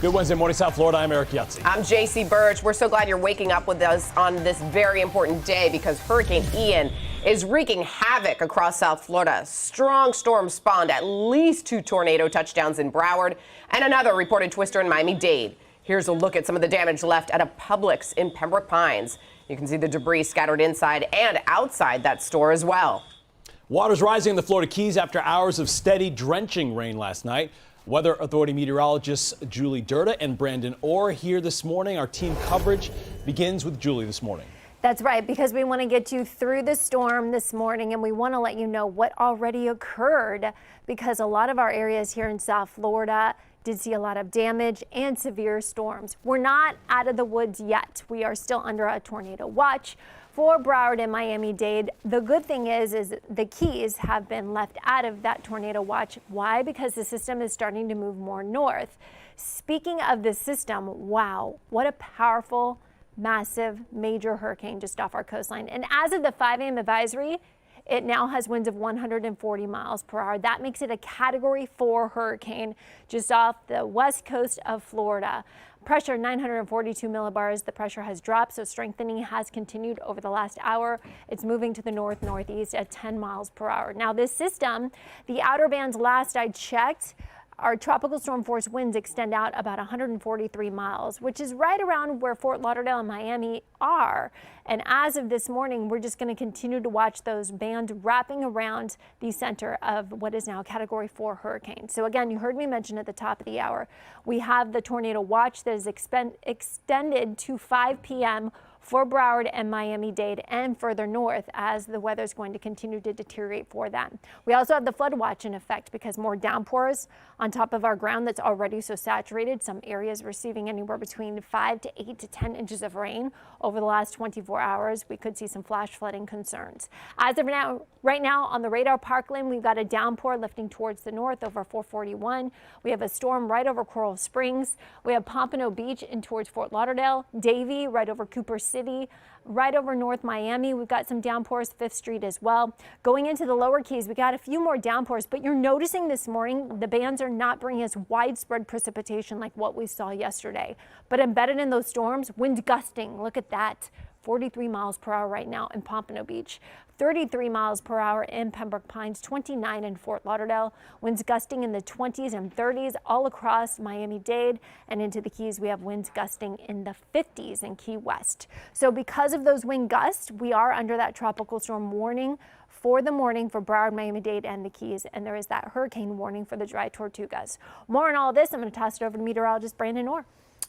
Good Wednesday morning, South Florida. I'm Eric Yutzi. I'm JC Birch. We're so glad you're waking up with us on this very important day because Hurricane Ian is wreaking havoc across South Florida. Strong storms spawned at least 2 tornado touchdowns in Broward and another reported twister in Miami-Dade. Here's a look at some of the damage left at a Publix in Pembroke Pines. You can see the debris scattered inside and outside that store as well. Water's rising in the Florida Keys after hours of steady, drenching rain last night. Weather Authority meteorologists Julie Durda and Brandon Orr here this morning. Our team coverage begins with Julie this morning. That's right, because we want to get you through the storm this morning, and we want to let you know what already occurred, because a lot of our areas here in South Florida did see a lot of damage and severe storms. We're not out of the woods yet. We are still under a tornado watch for Broward and Miami-Dade. The good thing is the Keys have been left out of that tornado watch. Why? Because the system is starting to move more north. Speaking of the system, wow, what a powerful, massive, major hurricane just off our coastline. And as of the 5 a.m. advisory, it now has winds of 140 miles per hour. That makes it a Category 4 hurricane just off the west coast of Florida. Pressure 942 millibars. The pressure has dropped, so strengthening has continued over the last hour. It's moving to the north-northeast at 10 miles per hour. Now, this system, the outer bands last I checked, our tropical storm force winds extend out about 143 miles, which is right around where Fort Lauderdale and Miami are. And as of this morning, we're just going to continue to watch those bands wrapping around the center of what is now a Category 4 hurricane. So again, you heard me mention at the top of the hour, we have the tornado watch that is extended to 5 p.m. for Broward and Miami-Dade and further north as the weather is going to continue to deteriorate for them. We also have the flood watch in effect because more downpours on top of our ground that's already so saturated. Some areas receiving anywhere between 5 to 8 to 10 inches of rain over the last 24 hours. We could see some flash flooding concerns. As of now, right now on the radar Parkland, we've got a downpour lifting towards the north over 441. We have a storm right over Coral Springs. We have Pompano Beach in towards Fort Lauderdale, Davie right over Cooper City, right over North Miami. We've got some downpours 5th Street as well. Going into the lower Keys, we got a few more downpours, but you're noticing this morning the bands are not bringing us widespread precipitation like what we saw yesterday. But embedded in those storms, wind gusting. Look at that. 43 miles per hour right now in Pompano Beach, 33 miles per hour in Pembroke Pines, 29 in Fort Lauderdale, winds gusting in the 20s and 30s all across Miami-Dade, and into the Keys we have winds gusting in the 50s in Key West. So because of those wind gusts, we are under that tropical storm warning for the morning for Broward, Miami-Dade, and the Keys, and there is that hurricane warning for the dry Tortugas. More on all of this, I'm going to toss it over to meteorologist Brandon Orr.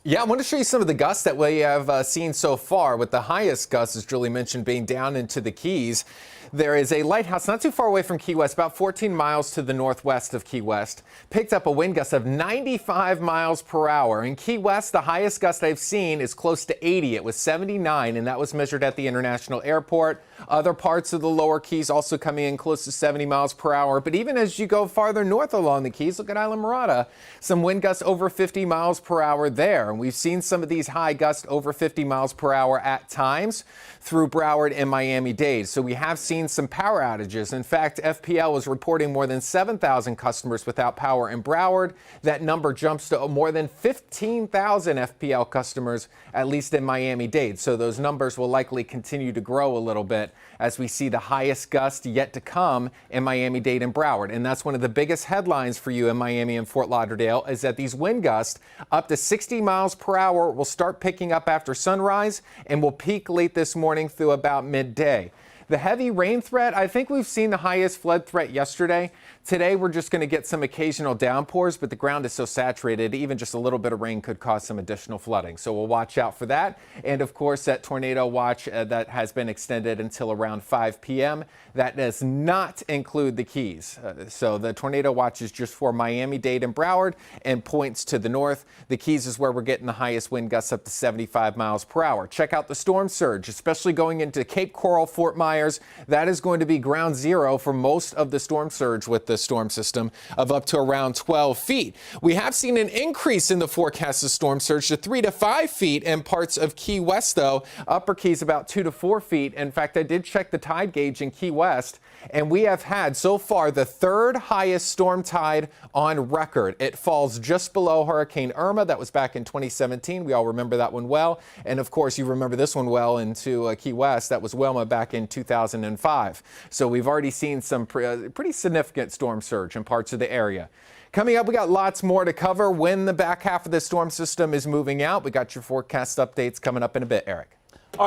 Yeah, I want to show you some of the gusts that we have seen so far, with the highest gusts, as Julie mentioned, being down into the Keys. There is a lighthouse not too far away from Key West, about 14 miles to the northwest of Key West, picked up a wind gust of 95 miles per hour. In Key West, the highest gust I've seen is close to 80. It was 79, and that was measured at the International Airport. Other parts of the lower Keys also coming in close to 70 miles per hour. But even as you go farther north along the Keys, look at Isla Mirada, some wind gusts over 50 miles per hour there. And we've seen some of these high gusts over 50 miles per hour at times through Broward and Miami-Dade. So we have seen some power outages. In fact, FPL was reporting more than 7,000 customers without power in Broward. That number jumps to more than 15,000 FPL customers, at least in Miami-Dade. So those numbers will likely continue to grow a little bit as we see the highest gust yet to come in Miami-Dade and Broward. And that's one of the biggest headlines for you in Miami and Fort Lauderdale, is that these wind gusts up to 60 miles per hour will start picking up after sunrise and will peak late this morning through about midday. The heavy rain threat, I think we've seen the highest flood threat yesterday. Today, we're just going to get some occasional downpours, but the ground is so saturated, even just a little bit of rain could cause some additional flooding. So we'll watch out for that. And of course, that tornado watch that has been extended until around 5 p.m. That does not include the Keys. So the tornado watch is just for Miami-Dade and Broward and points to the north. The Keys is where we're getting the highest wind gusts up to 75 miles per hour. Check out the storm surge, especially going into Cape Coral, Fort Myers. That is going to be ground zero for most of the storm surge with the storm system of up to around 12 feet. We have seen an increase in the forecasted storm surge to 3 to 5 feet in parts of Key West, though. Upper Keys about 2 to 4 feet. In fact, I did check the tide gauge in Key West, and we have had so far the third highest storm tide on record. It falls just below Hurricane Irma. That was back in 2017. We all remember that one well. And of course, you remember this one well into Key West. That was Wilma back in 2005. So we've already seen some pretty significant storm surge in parts of the area. Coming up, we got lots more to cover when the back half of the storm system is moving out. We got your forecast updates coming up in a bit, Eric.